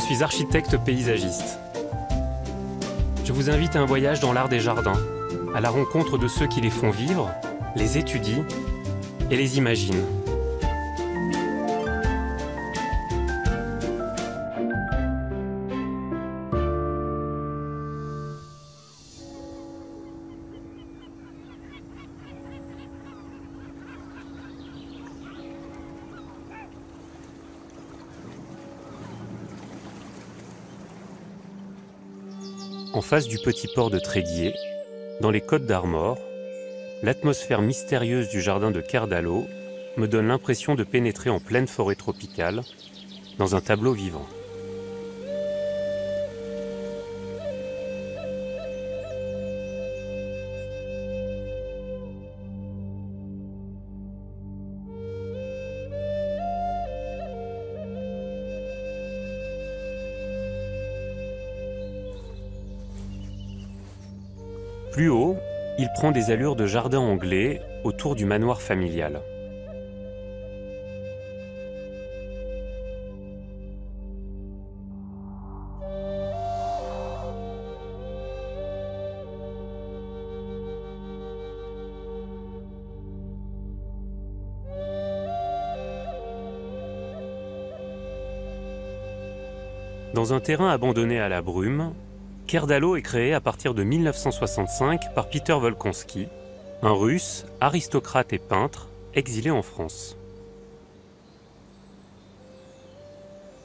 suis architecte paysagiste. Je vous invite à un voyage dans l'art des jardins, à la rencontre de ceux qui les font vivre, les étudient et les imaginent. En face du petit port de Tréguier, dans les Côtes d'Armor, l'atmosphère mystérieuse du jardin de Kerdalo me donne l'impression de pénétrer en pleine forêt tropicale, dans un tableau vivant. Plus haut, il prend des allures de jardin anglais autour du manoir familial. Dans un terrain abandonné à la brume, Kerdalo est créé à partir de 1965 par Peter Volkonski, un Russe, aristocrate et peintre, exilé en France.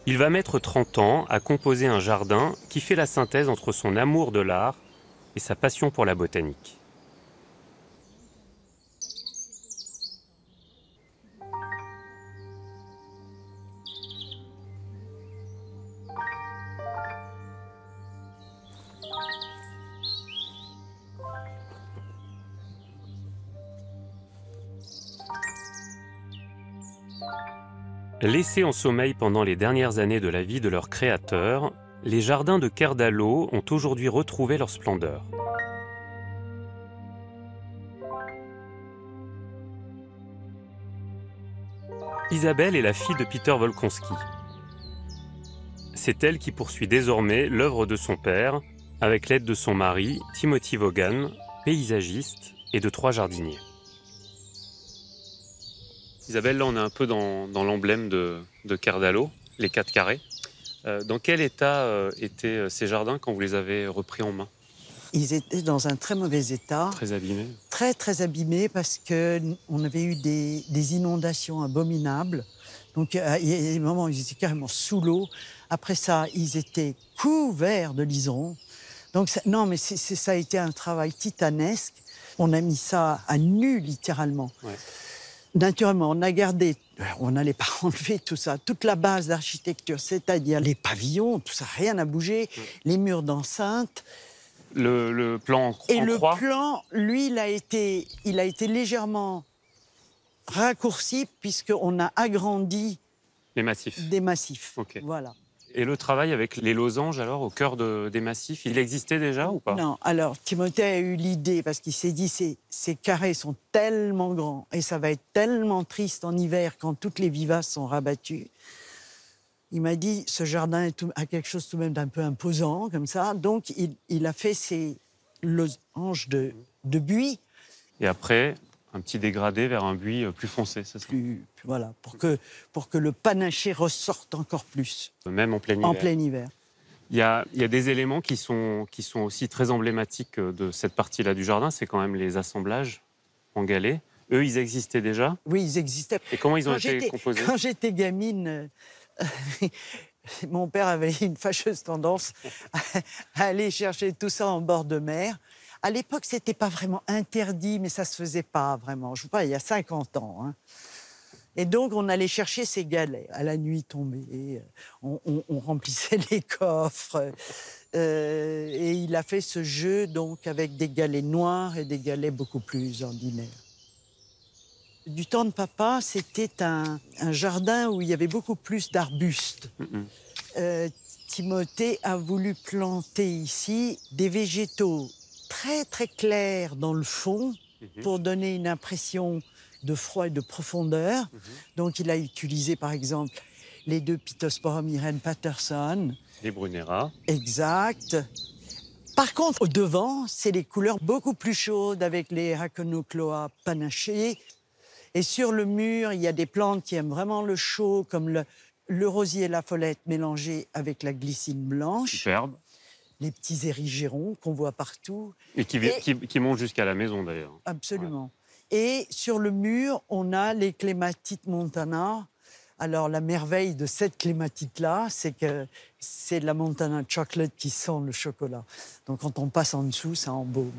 Il va mettre 30 ans à composer un jardin qui fait la synthèse entre son amour de l'art et sa passion pour la botanique. Laissés en sommeil pendant les dernières années de la vie de leur créateur, les jardins de Kerdalo ont aujourd'hui retrouvé leur splendeur. Isabelle est la fille de Peter Volkonski. C'est elle qui poursuit désormais l'œuvre de son père, avec l'aide de son mari, Timothy Vaughan, paysagiste, et de 3 jardiniers. Isabelle, là on est un peu dans l'emblème de Kerdalo, les 4 carrés. Dans quel état étaient ces jardins quand vous les avez repris en main? Ils étaient dans un très mauvais état. Très abîmés? Très, très abîmés parce qu'on avait eu des inondations abominables. Donc, il y a des moments où ils étaient carrément sous l'eau. Après ça, ils étaient couverts de liserons. Donc, non, mais ça a été un travail titanesque. On a mis ça à nu, littéralement. Ouais. Naturellement, on a gardé, on n'allait pas enlever tout ça, toute la base d'architecture, c'est-à-dire les pavillons, tout ça, rien n'a bougé, les murs d'enceinte. Le plan en croix. Et le plan, lui, il a été légèrement raccourci puisqu'on a agrandi les massifs. Des massifs. Okay. Voilà. Et le travail avec les losanges, alors, au cœur des massifs, il existait déjà ou pas? Non, alors, Timothée a eu l'idée, parce qu'il s'est dit, ces carrés sont tellement grands, et ça va être tellement triste en hiver, quand toutes les vivaces sont rabattues. Il m'a dit, ce jardin a quelque chose tout de même d'un peu imposant, comme ça, donc il a fait ces losanges de buis. Et après, un petit dégradé vers un buis plus foncé, c'est ça? Voilà, pour que le panaché ressorte encore plus. Même en plein hiver. En plein hiver. Il y a des éléments qui sont aussi très emblématiques de cette partie-là du jardin, c'est quand même les assemblages en galets. Eux, ils existaient déjà? Oui, ils existaient. Et comment ils ont été composés? Quand j'étais gamine, mon père avait une fâcheuse tendance à aller chercher tout ça en bord de mer. À l'époque, ce n'était pas vraiment interdit, mais ça ne se faisait pas vraiment. Je ne sais pas, il y a 50 ans. Hein. Et donc, on allait chercher ces galets à la nuit tombée. On remplissait les coffres. Et il a fait ce jeu donc, avec des galets noirs et des galets beaucoup plus ordinaires. Du temps de papa, c'était un jardin où il y avait beaucoup plus d'arbustes. Timothée a voulu planter ici des végétaux très, très clairs dans le fond pour donner une impression de froid et de profondeur. Donc, il a utilisé, par exemple, les 2 Pittosporum Irene Patterson. Les Brunéras. Exact. Par contre, au devant, c'est les couleurs beaucoup plus chaudes avec les Raconocloa panachés. Et sur le mur, il y a des plantes qui aiment vraiment le chaud, comme le rosier et la follette mélangés avec la glycine blanche. Superbe. Les petits érigérons qu'on voit partout. Et qui montent jusqu'à la maison, d'ailleurs. Absolument. Ouais. Et sur le mur, on a les clématites montana. Alors, la merveille de cette clématite-là, c'est que c'est la Montana Chocolate qui sent le chocolat. Donc, quand on passe en dessous, ça embaume.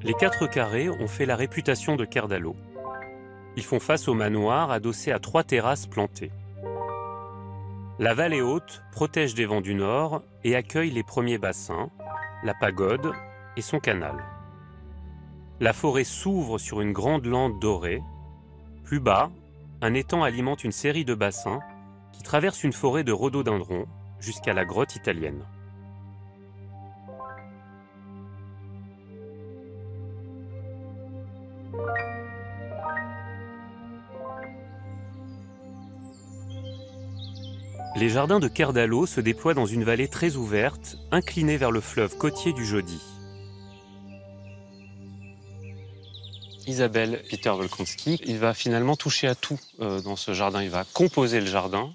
Les 4 carrés ont fait la réputation de Kerdalo. Ils font face au manoir adossé à 3 terrasses plantées. La vallée haute protège des vents du nord et accueille les premiers bassins, la pagode et son canal. La forêt s'ouvre sur une grande lande dorée. Plus bas, un étang alimente une série de bassins qui traversent une forêt de rhododendrons jusqu'à la grotte italienne. Les jardins de Kerdalo se déploient dans une vallée très ouverte, inclinée vers le fleuve côtier du Jodi. Isabelle Peter Volkonski, il va finalement toucher à tout dans ce jardin. Il va composer le jardin,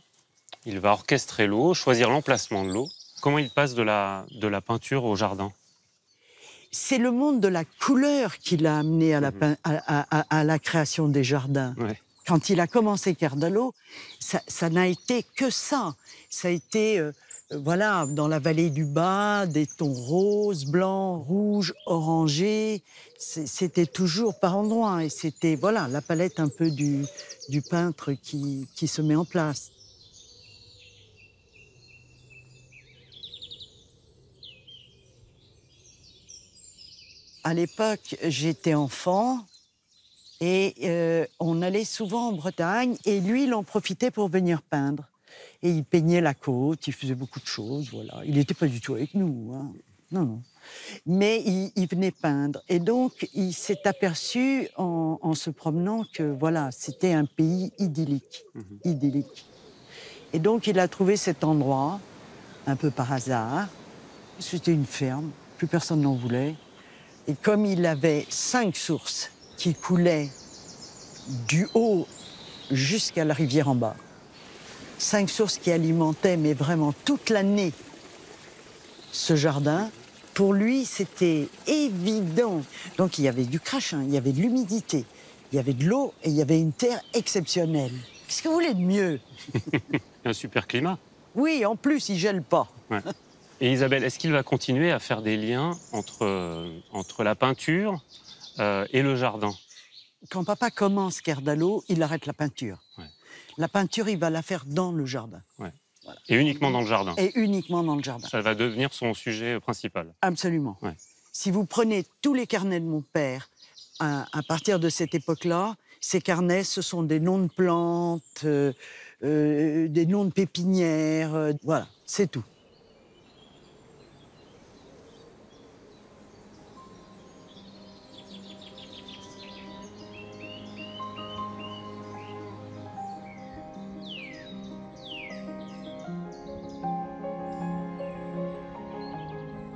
il va orchestrer l'eau, choisir l'emplacement de l'eau. Comment il passe de la peinture au jardin? C'est le monde de la couleur qui l'a amené à la création des jardins. Ouais. Quand il a commencé Kerdalo, ça n'a été que ça. Ça a été, voilà, dans la vallée du Bas, des tons roses, blancs, rouges, orangés. C'était toujours par endroits. Et c'était, voilà, la palette un peu du peintre qui se met en place. À l'époque, j'étais enfant. Et on allait souvent en Bretagne, et lui, il en profitait pour venir peindre. Et il peignait la côte, il faisait beaucoup de choses, voilà. Il n'était pas du tout avec nous, hein. Non, non. Mais il venait peindre. Et donc, il s'est aperçu, en se promenant, que voilà, c'était un pays idyllique, idyllique. Et donc, il a trouvé cet endroit, un peu par hasard. C'était une ferme, plus personne n'en voulait. Et comme il avait 5 sources qui coulait du haut jusqu'à la rivière en bas. 5 sources qui alimentaient, mais vraiment toute l'année, ce jardin. Pour lui, c'était évident. Donc il y avait du crachin, il y avait de l'humidité, il y avait de l'eau et il y avait une terre exceptionnelle. Qu'est-ce que vous voulez de mieux? Un super climat. Oui, en plus, il gèle pas. Ouais. Et Isabelle, est-ce qu'il va continuer à faire des liens entre la peinture et le jardin? Quand papa commence Kerdalo, il arrête la peinture. Ouais. La peinture, il va la faire dans le jardin. Ouais. Voilà. Et uniquement dans le jardin? Et uniquement dans le jardin. Ça va devenir son sujet principal? Absolument. Ouais. Si vous prenez tous les carnets de mon père, à partir de cette époque-là, ces carnets, ce sont des noms de plantes, des noms de pépinières, voilà, c'est tout.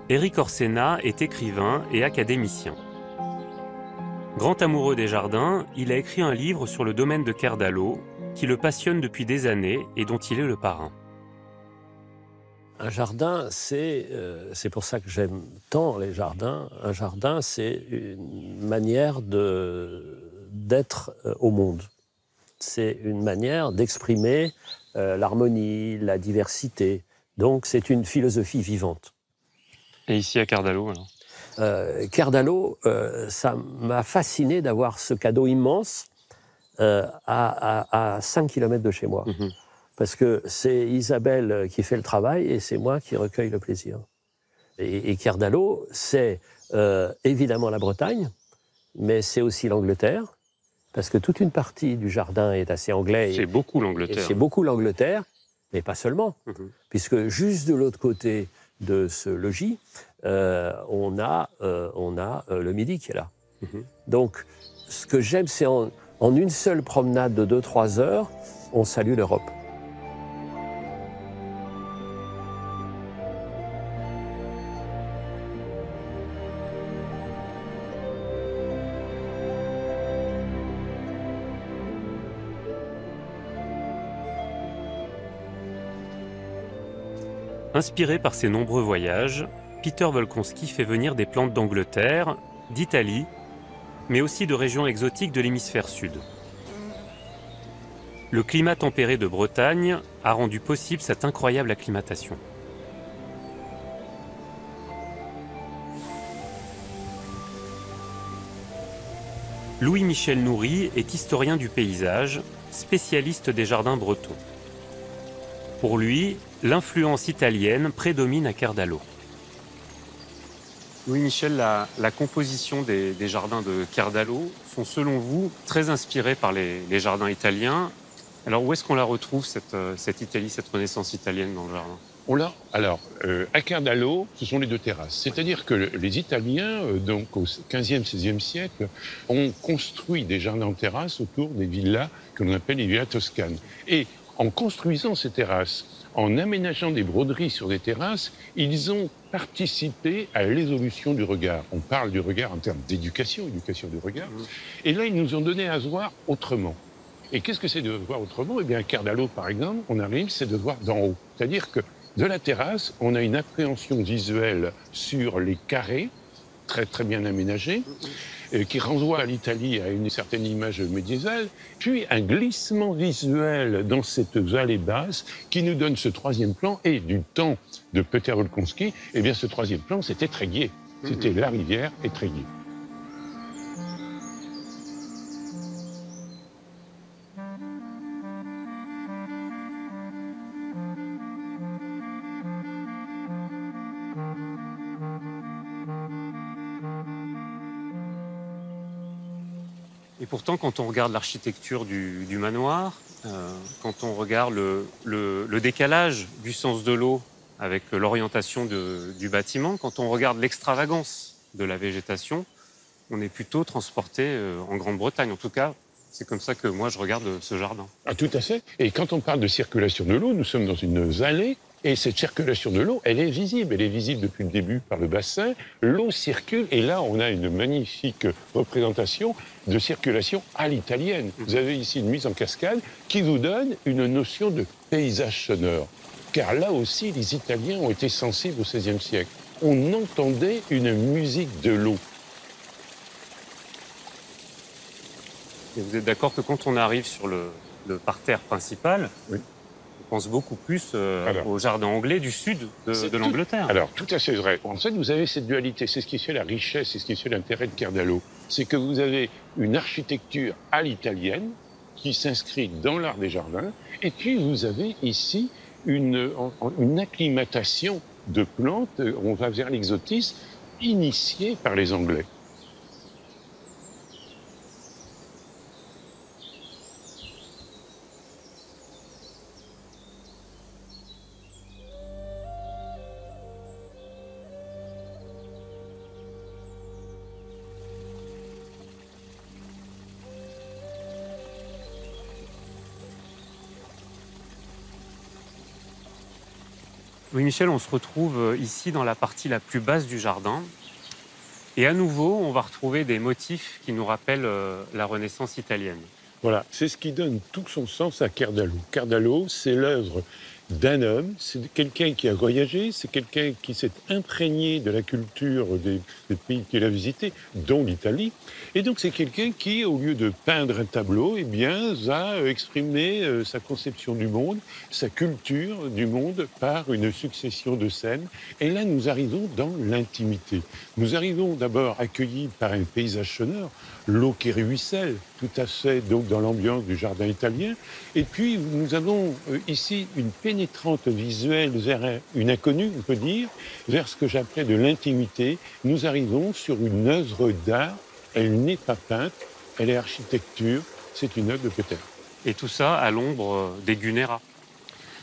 Éric Orsena est écrivain et académicien. Grand amoureux des jardins, il a écrit un livre sur le domaine de Kerdalo qui le passionne depuis des années et dont il est le parrain. Un jardin, c'est pour ça que j'aime tant les jardins. Un jardin, c'est une manière d'être au monde. C'est une manière d'exprimer l'harmonie, la diversité. Donc c'est une philosophie vivante. Et ici à Kerdalo, alors Kerdalo, ça m'a fasciné d'avoir ce cadeau immense à 5 km de chez moi. Mmh. Parce que c'est Isabelle qui fait le travail et c'est moi qui recueille le plaisir. Et Kerdalo, c'est évidemment la Bretagne, mais c'est aussi l'Angleterre, parce que toute une partie du jardin est assez anglais. C'est beaucoup Et l'Angleterre. c'est beaucoup l'Angleterre, mais pas seulement. Puisque juste de l'autre côté de ce logis, on a le Midi qui est là. Donc, ce que j'aime, c'est en une seule promenade de 2-3 heures, on salue l'Europe. Inspiré par ses nombreux voyages, Peter Wolkonski fait venir des plantes d'Angleterre, d'Italie, mais aussi de régions exotiques de l'hémisphère sud. Le climat tempéré de Bretagne a rendu possible cette incroyable acclimatation. Louis-Michel Noury est historien du paysage, spécialiste des jardins bretons. Pour lui, l'influence italienne prédomine à Kerdalo. Louis-Michel, la composition des jardins de Kerdalo sont, selon vous, très inspirés par les jardins italiens. Alors, où est-ce qu'on la retrouve, cette Italie, cette renaissance italienne dans le jardin? À Kerdalo, ce sont les deux terrasses. C'est-à-dire que les Italiens, donc au XVe, XVIe siècle, ont construit des jardins en terrasse autour des villas que l'on appelle les villas toscanes. Et en construisant ces terrasses, en aménageant des broderies sur des terrasses, ils ont participé à l'évolution du regard. On parle du regard en termes d'éducation, éducation du regard. Et là, ils nous ont donné à se voir autrement. Et qu'est-ce que c'est de voir autrement? Eh bien, à Kerdalo, par exemple, on arrive, c'est de voir d'en haut. C'est-à-dire que de la terrasse, on a une appréhension visuelle sur les carrés, très très bien aménagés, qui renvoie à l'Italie à une certaine image médiévale, puis un glissement visuel dans cette vallée basse qui nous donne ce troisième plan. Et du temps de Peter Wolkonski, eh bien, ce troisième plan, c'était Tréguier. C'était la rivière et Tréguier. Et pourtant, quand on regarde l'architecture du manoir, quand on regarde le décalage du sens de l'eau avec l'orientation du bâtiment, quand on regarde l'extravagance de la végétation, on est plutôt transporté en Grande-Bretagne. En tout cas, c'est comme ça que moi, je regarde ce jardin. Ah, tout à fait. Et quand on parle de circulation de l'eau, nous sommes dans une vallée. Et cette circulation de l'eau, elle est visible. Elle est visible depuis le début par le bassin. L'eau circule et là, on a une magnifique représentation de circulation à l'italienne. Vous avez ici une mise en cascade qui vous donne une notion de paysage sonore. Car là aussi, les Italiens ont été sensibles au XVIe siècle. On entendait une musique de l'eau. Et vous êtes d'accord que quand on arrive sur le parterre principal, oui, on pense beaucoup plus au jardin anglais du sud de l'Angleterre. Alors, tout à fait vrai. En fait, vous avez cette dualité. C'est ce qui fait la richesse, c'est ce qui fait l'intérêt de Kerdalo. C'est que vous avez une architecture à l'italienne qui s'inscrit dans l'art des jardins. Et puis, vous avez ici une acclimatation de plantes, on va vers l'exotisme, initiée par les Anglais. Oui, Michel, on se retrouve ici dans la partie la plus basse du jardin. Et à nouveau, on va retrouver des motifs qui nous rappellent la Renaissance italienne. Voilà, c'est ce qui donne tout son sens à Kerdalo. Kerdalo, c'est l'œuvre d'un homme, c'est quelqu'un qui a voyagé, c'est quelqu'un qui s'est imprégné de la culture des pays qu'il a visités, dont l'Italie. Et donc c'est quelqu'un qui, au lieu de peindre un tableau, eh bien, va exprimer sa conception du monde, sa culture du monde par une succession de scènes. Et là, nous arrivons dans l'intimité. Nous arrivons d'abord accueillis par un paysage sonore, l'eau qui ruisselle, tout à fait donc dans l'ambiance du jardin italien. Et puis, nous avons ici une pénétrante visuelle vers une inconnue, on peut dire, vers ce que j'appelais de l'intimité. Nous arrivons sur une œuvre d'art, elle n'est pas peinte, elle est architecture, c'est une œuvre de Peter. Et tout ça à l'ombre des Gunera.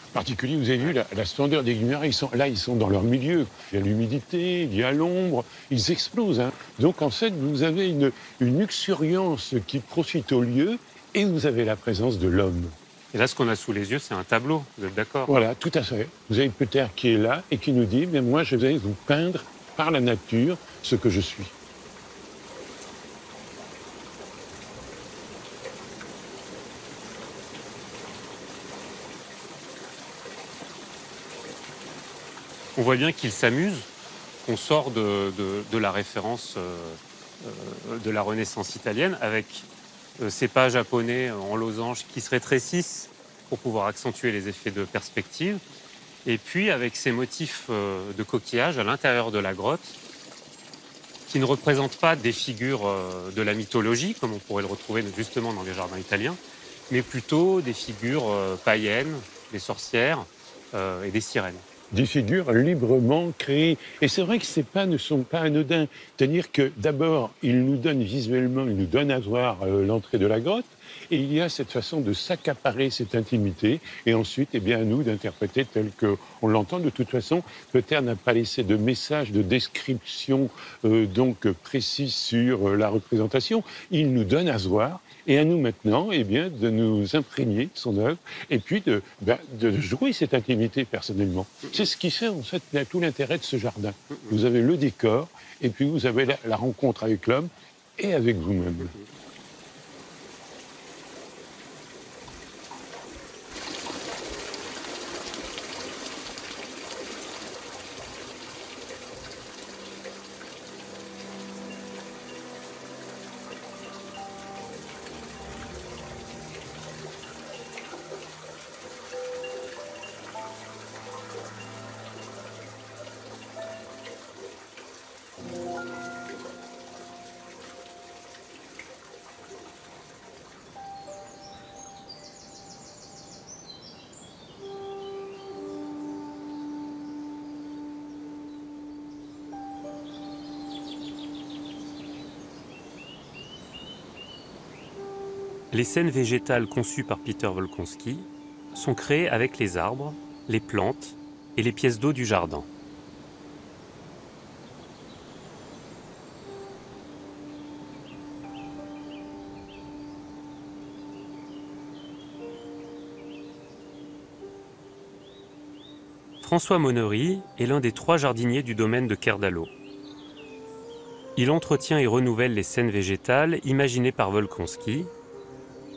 En particulier, vous avez vu la splendeur des Gunera, ils sont dans leur milieu. Il y a l'humidité, il y a l'ombre, ils explosent. Hein. Donc en fait, vous avez une luxuriance qui profite au lieu et vous avez la présence de l'homme. Et là, ce qu'on a sous les yeux, c'est un tableau, vous êtes d'accord? Voilà, tout à fait. Vous avez Peter qui est là et qui nous dit, mais moi, je vais vous peindre par la nature ce que je suis. On voit bien qu'il s'amuse, qu'on sort de la référence de la Renaissance italienne avec ces pas japonais en losange qui se rétrécissent pour pouvoir accentuer les effets de perspective. Et puis avec ces motifs de coquillages à l'intérieur de la grotte qui ne représentent pas des figures de la mythologie, comme on pourrait le retrouver justement dans les jardins italiens, mais plutôt des figures païennes, des sorcières et des sirènes. Des figures librement créées. Et c'est vrai que ces pas ne sont pas anodins. C'est-à-dire que d'abord, ils nous donnent visuellement, ils nous donnent à voir l'entrée de la grotte, et il y a cette façon de s'accaparer cette intimité, et ensuite, eh bien, à nous d'interpréter tel qu'on l'entend. De toute façon, Peter n'a pas laissé de message, de description donc précise sur la représentation. Il nous donne à voir, et à nous maintenant, eh bien, de nous imprégner de son œuvre, et puis de jouer cette intimité personnellement. C'est ce qui fait en fait tout l'intérêt de ce jardin. Vous avez le décor, et puis vous avez la rencontre avec l'homme et avec vous-même. Les scènes végétales conçues par Peter Wolkonski sont créées avec les arbres, les plantes et les pièces d'eau du jardin. François Monnery est l'un des 3 jardiniers du domaine de Kerdalo. Il entretient et renouvelle les scènes végétales imaginées par Wolkonski,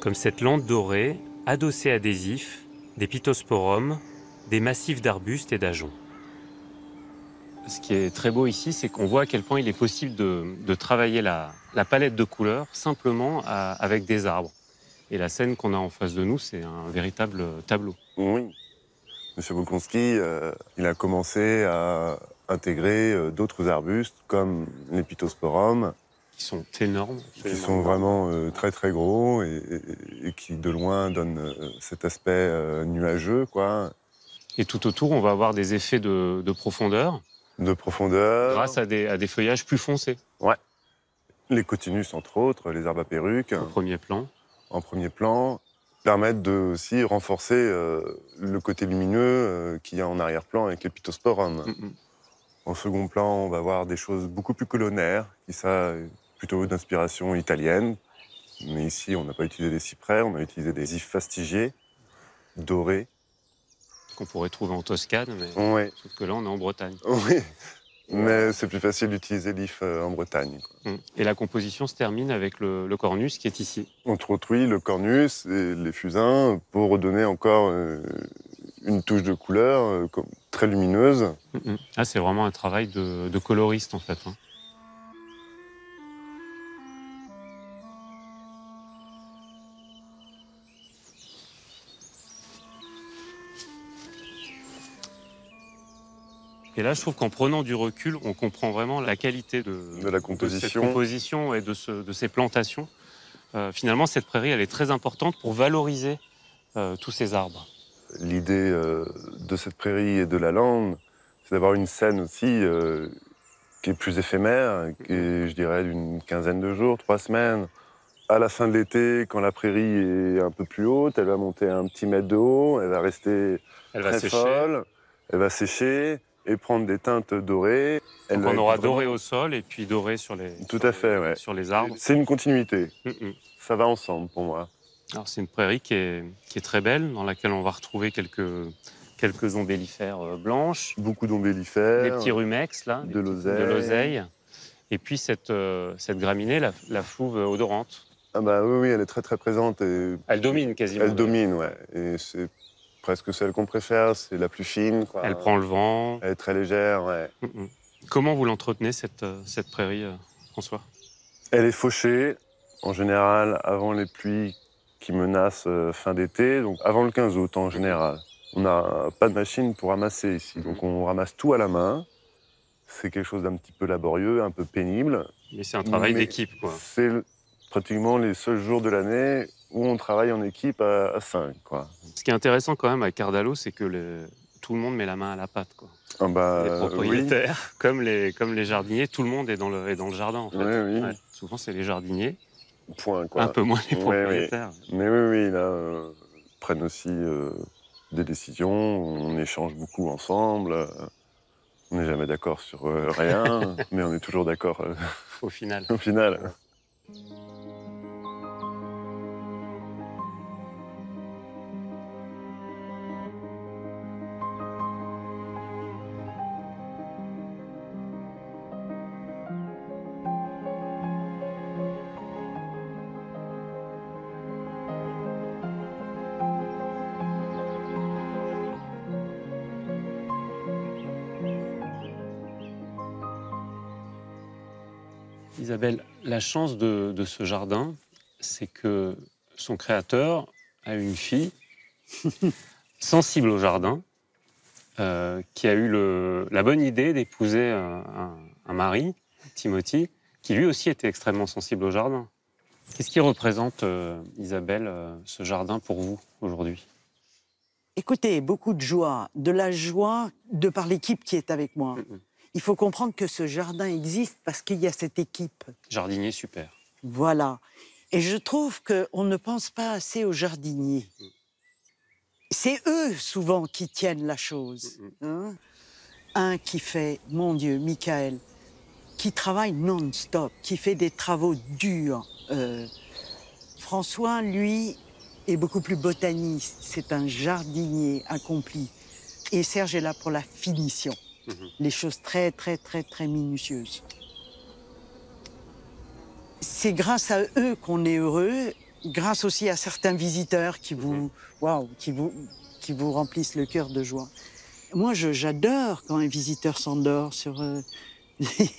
comme cette lande dorée, adossée à des ifs, des pittosporums, des massifs d'arbustes et d'ajoncs. Ce qui est très beau ici, c'est qu'on voit à quel point il est possible de travailler la palette de couleurs simplement avec des arbres. Et la scène qu'on a en face de nous, c'est un véritable tableau. Oui. Monsieur Wolkonski, il a commencé à intégrer d'autres arbustes comme les pittosporums, Qui sont énormes. qui sont vraiment très très gros et qui de loin donnent cet aspect nuageux, quoi, Et tout autour, on va avoir des effets de profondeur de profondeur. grâce à des feuillages plus foncés. Ouais. Les cotinus, entre autres, les arbres à perruques, Au premier plan. en premier plan, permettent de aussi renforcer le côté lumineux qu'il y a en arrière-plan avec les pittosporums. En second plan, on va voir des choses beaucoup plus colonnaires, qui ça plutôt d'inspiration italienne. Mais ici, on n'a pas utilisé des cyprès, on a utilisé des ifs fastigiés, dorés. Qu'on pourrait trouver en Toscane, mais Oui, sauf que là, on est en Bretagne. oui. Mais c'est plus facile d'utiliser l'if en Bretagne, quoi. Et la composition se termine avec le cornus qui est ici. Entre autres, oui, le cornus et les fusains pour redonner encore une touche de couleur très lumineuse. Ah, c'est vraiment un travail de coloriste, en fait. Et là, je trouve qu'en prenant du recul, on comprend vraiment la qualité de la cette composition. composition et de ces plantations. Finalement, cette prairie, elle est très importante pour valoriser tous ces arbres. L'idée de cette prairie et de la lande, c'est d'avoir une scène aussi qui est plus éphémère, qui est, je dirais, d'une quinzaine de jours, 3 semaines, À la fin de l'été, quand la prairie est un peu plus haute, elle va monter un petit mètre de haut, elle va rester Elle va très sécher. folle, elle va sécher et prendre des teintes dorées. Donc va on être aura vraiment- doré au sol et puis doré sur les, Tout sur à fait, ouais. sur les arbres. C'est une continuité, Mm, mm. ça va ensemble pour moi. Alors c'est une prairie qui est très belle, dans laquelle on va retrouver quelques ombellifères blanches, Beaucoup d'ombellifères, des petits rumex, là, de de l'oseille. l'oseille, et puis cette graminée, la flouve odorante. Ah bah oui, elle est très très présente et Elle domine quasiment. elle domine, ouais. Et c'est presque celle qu'on préfère, c'est la plus fine, quoi. Elle prend le vent. Elle est très légère, ouais. Mm, mm. Comment vous l'entretenez, cette prairie, François? Elle est fauchée, en général, avant les pluies qui menacent fin d'été, donc avant le 15 août en général. On n'a pas de machine pour ramasser ici, donc on ramasse tout à la main. C'est quelque chose d'un petit peu laborieux, un peu pénible. Mais c'est un travail Mais d'équipe, quoi. C'est pratiquement les seuls jours de l'année où on travaille en équipe à 5, quoi. Ce qui est intéressant quand même à Cardalo, c'est que tout le monde met la main à la pâte, quoi. Ah bah, Les propriétaires, comme les jardiniers, tout le monde est dans le jardin, en fait. Oui, oui. Ouais. Souvent, c'est les jardiniers, Point, quoi. un peu moins les Oui, propriétaires. Mais oui, là, prennent aussi des décisions, on échange beaucoup ensemble. On n'est jamais d'accord sur rien, mais on est toujours d'accord Au final. au final. Isabelle, la chance de ce jardin, c'est que son créateur a une fille sensible au jardin, qui a eu la bonne idée d'épouser un mari, Timothy, qui lui aussi était extrêmement sensible au jardin. Qu'est-ce qui représente, Isabelle, ce jardin pour vous aujourd'hui? Écoutez, beaucoup de la joie de par l'équipe qui est avec moi. Il faut comprendre que ce jardin existe parce qu'il y a cette équipe. Jardinier super. Voilà. Et je trouve qu'on ne pense pas assez aux jardiniers. C'est eux, souvent, qui tiennent la chose. Hein. Un qui fait, mon Dieu, Michael, qui travaille non-stop, qui fait des travaux durs. François, lui, est beaucoup plus botaniste. C'est un jardinier accompli. Et Serge est là pour la finition. Les choses très, très, très, très minutieuses. C'est grâce à eux qu'on est heureux, grâce aussi à certains visiteurs qui vous remplissent le cœur de joie. Moi, j'adore quand un visiteur s'endort sur,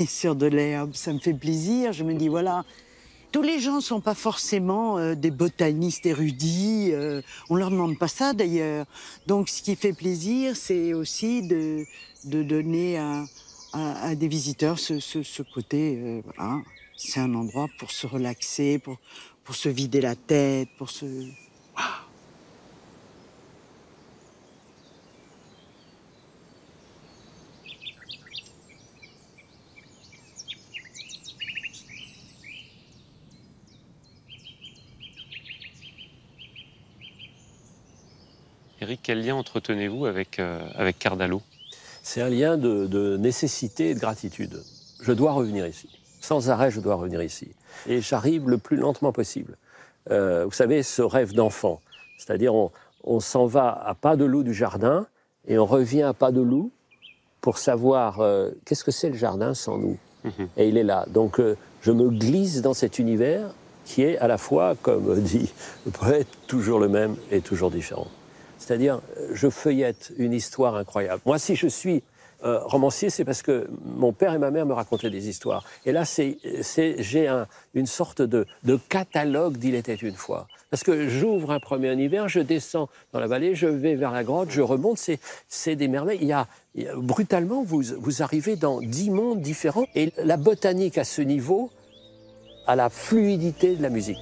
sur de l'herbe. Ça me fait plaisir. Je me dis, voilà, tous les gens ne sont pas forcément des botanistes érudits. On ne leur demande pas ça, d'ailleurs. Donc, ce qui fait plaisir, c'est aussi de donner à des visiteurs ce côté, voilà. C'est un endroit pour se relaxer, pour se vider la tête, pour se... Éric, quel lien entretenez-vous avec Cardalo? C'est un lien de nécessité et de gratitude. Je dois revenir ici. Sans arrêt, je dois revenir ici. Et j'arrive le plus lentement possible. Vous savez, ce rêve d'enfant, c'est-à-dire on s'en va à pas de loup du jardin et on revient à pas de loup pour savoir qu'est-ce que c'est le jardin sans nous. Et il est là. Donc je me glisse dans cet univers qui est à la fois, comme dit le poète, toujours le même et toujours différent. C'est-à-dire, je feuillette une histoire incroyable. Moi, si je suis romancier, c'est parce que mon père et ma mère me racontaient des histoires. Et là, j'ai une sorte de catalogue d'Il était une fois. Parce que j'ouvre un premier univers, je descends dans la vallée, je vais vers la grotte, je remonte, c'est des merveilles. Brutalement, vous arrivez dans 10 mondes différents. Et la botanique à ce niveau a la fluidité de la musique.